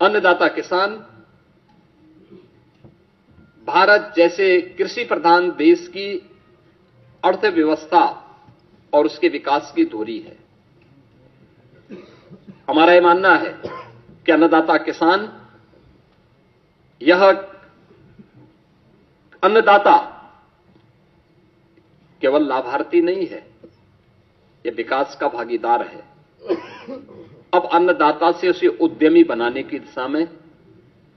अन्नदाता किसान भारत जैसे कृषि प्रधान देश की अर्थव्यवस्था और उसके विकास की धुरी है। हमारा यह मानना है कि अन्नदाता किसान, यह अन्नदाता केवल लाभार्थी नहीं है, यह विकास का भागीदार है। अब अन्नदाता से उसे उद्यमी बनाने की दिशा में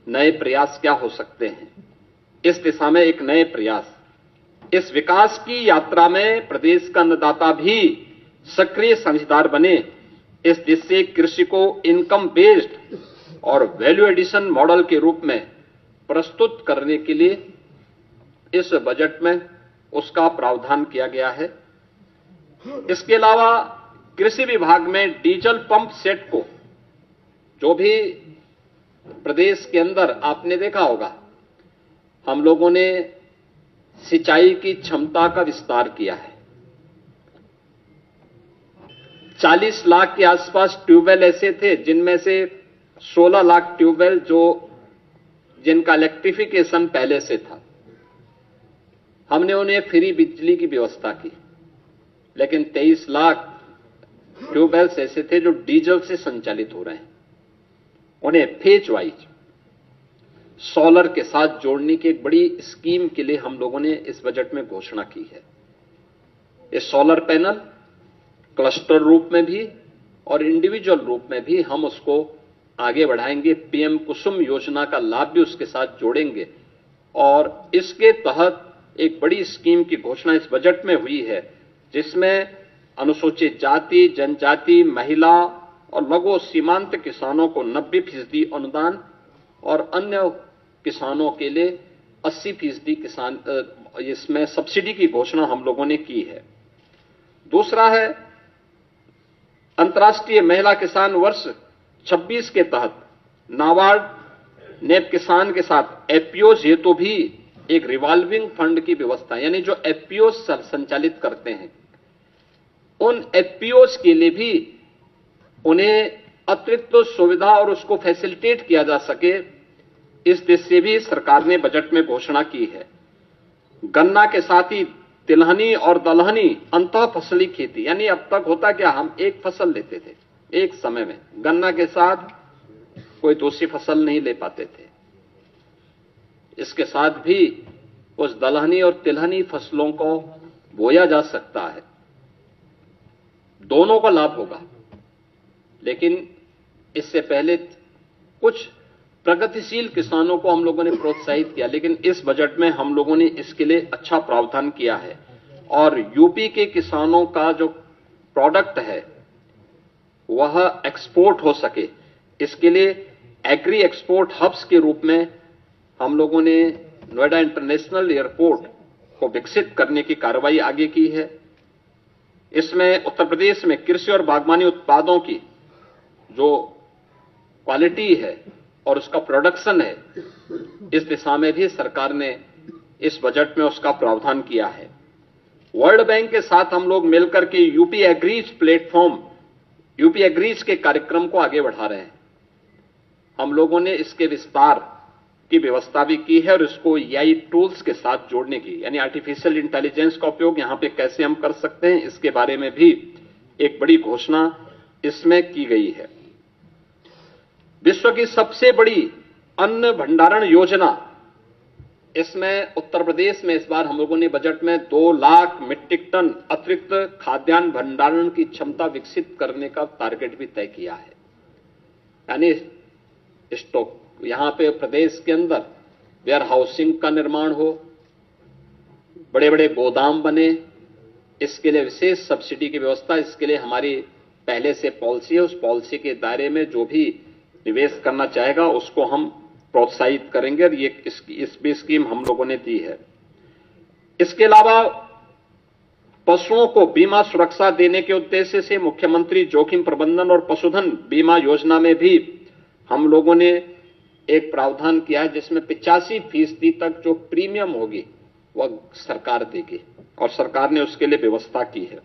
नए प्रयास क्या हो सकते हैं, इस दिशा में एक नए प्रयास, इस विकास की यात्रा में प्रदेश का अन्नदाता भी सक्रिय साझेदार बने, इस दिशा से कृषि को इनकम बेस्ड और वैल्यू एडिशन मॉडल के रूप में प्रस्तुत करने के लिए इस बजट में उसका प्रावधान किया गया है। इसके अलावा कृषि विभाग में डीजल पंप सेट को, जो भी प्रदेश के अंदर आपने देखा होगा, हम लोगों ने सिंचाई की क्षमता का विस्तार किया है। 40 लाख के आसपास ट्यूबवेल ऐसे थे जिनमें से 16 लाख ट्यूबवेल जिनका इलेक्ट्रिफिकेशन पहले से था। हमने उन्हें फ्री बिजली की व्यवस्था की, लेकिन 23 लाख ट्यूबवेल्स ऐसे थे जो डीजल से संचालित हो रहे हैं। उन्हें फेज वाइज सोलर के साथ जोड़ने की एक बड़ी स्कीम के लिए हम लोगों ने इस बजट में घोषणा की है। ये सोलर पैनल क्लस्टर रूप में भी और इंडिविजुअल रूप में भी हम उसको आगे बढ़ाएंगे। पीएम कुसुम योजना का लाभ भी उसके साथ जोड़ेंगे और इसके तहत एक बड़ी स्कीम की घोषणा इस बजट में हुई है, जिसमें अनुसूचित जाति, जनजाति, महिला और लघु सीमांत किसानों को 90% अनुदान और अन्य किसानों के लिए 80% किसान इसमें सब्सिडी की घोषणा हम लोगों ने की है। दूसरा है अंतर्राष्ट्रीय महिला किसान वर्ष 26 के तहत नाबार्ड ने किसान के साथ एफपीओज हेतु भी एक रिवॉल्विंग फंड की व्यवस्था, यानी जो एफपीओज संचालित करते हैं उन एफपीओज के लिए भी उन्हें अतिरिक्त सुविधा और उसको फैसिलिटेट किया जा सके, इस दिशा से भी सरकार ने बजट में घोषणा की है। गन्ना के साथ ही तिलहनी और दलहनी अंतः फसली खेती, यानी अब तक होता क्या, हम एक फसल लेते थे एक समय में, गन्ना के साथ कोई दूसरी फसल नहीं ले पाते थे। इसके साथ भी उस दलहनी और तिलहनी फसलों को बोया जा सकता है, दोनों का लाभ होगा। लेकिन इससे पहले कुछ प्रगतिशील किसानों को हम लोगों ने प्रोत्साहित किया, लेकिन इस बजट में हम लोगों ने इसके लिए अच्छा प्रावधान किया है और यूपी के किसानों का जो प्रोडक्ट है वह एक्सपोर्ट हो सके, इसके लिए एग्री एक्सपोर्ट हब्स के रूप में हम लोगों ने नोएडा इंटरनेशनल एयरपोर्ट को विकसित करने की कार्रवाई आगे की है। इसमें उत्तर प्रदेश में कृषि और बागवानी उत्पादों की जो क्वालिटी है और उसका प्रोडक्शन है, इस दिशा में भी सरकार ने इस बजट में उसका प्रावधान किया है। वर्ल्ड बैंक के साथ हम लोग मिलकर के UP agrees platform, UP agrees के कार्यक्रम को आगे बढ़ा रहे हैं। हम लोगों ने इसके विस्तार की व्यवस्था भी की है और इसको एआई टूल्स के साथ जोड़ने की, यानी आर्टिफिशियल इंटेलिजेंस का उपयोग यहां पे कैसे हम कर सकते हैं, इसके बारे में भी एक बड़ी घोषणा इसमें की गई है। विश्व की सबसे बड़ी अन्न भंडारण योजना, इसमें उत्तर प्रदेश में इस बार हम लोगों ने बजट में 2 लाख मीट्रिक टन अतिरिक्त खाद्यान्न भंडारण की क्षमता विकसित करने का टारगेट भी तय किया है। यानी स्टॉक, यहां पे प्रदेश के अंदर वेयर हाउसिंग का निर्माण हो, बड़े बड़े गोदाम बने, इसके लिए विशेष सब्सिडी की व्यवस्था, इसके लिए हमारी पहले से पॉलिसी है। उस पॉलिसी के दायरे में जो भी निवेश करना चाहेगा उसको हम प्रोत्साहित करेंगे और ये इस भी स्कीम हम लोगों ने दी है। इसके अलावा पशुओं को बीमा सुरक्षा देने के उद्देश्य से मुख्यमंत्री जोखिम प्रबंधन और पशुधन बीमा योजना में भी हम लोगों ने एक प्रावधान किया है, जिसमें 85% तक जो प्रीमियम होगी वह सरकार देगी और सरकार ने उसके लिए व्यवस्था की है।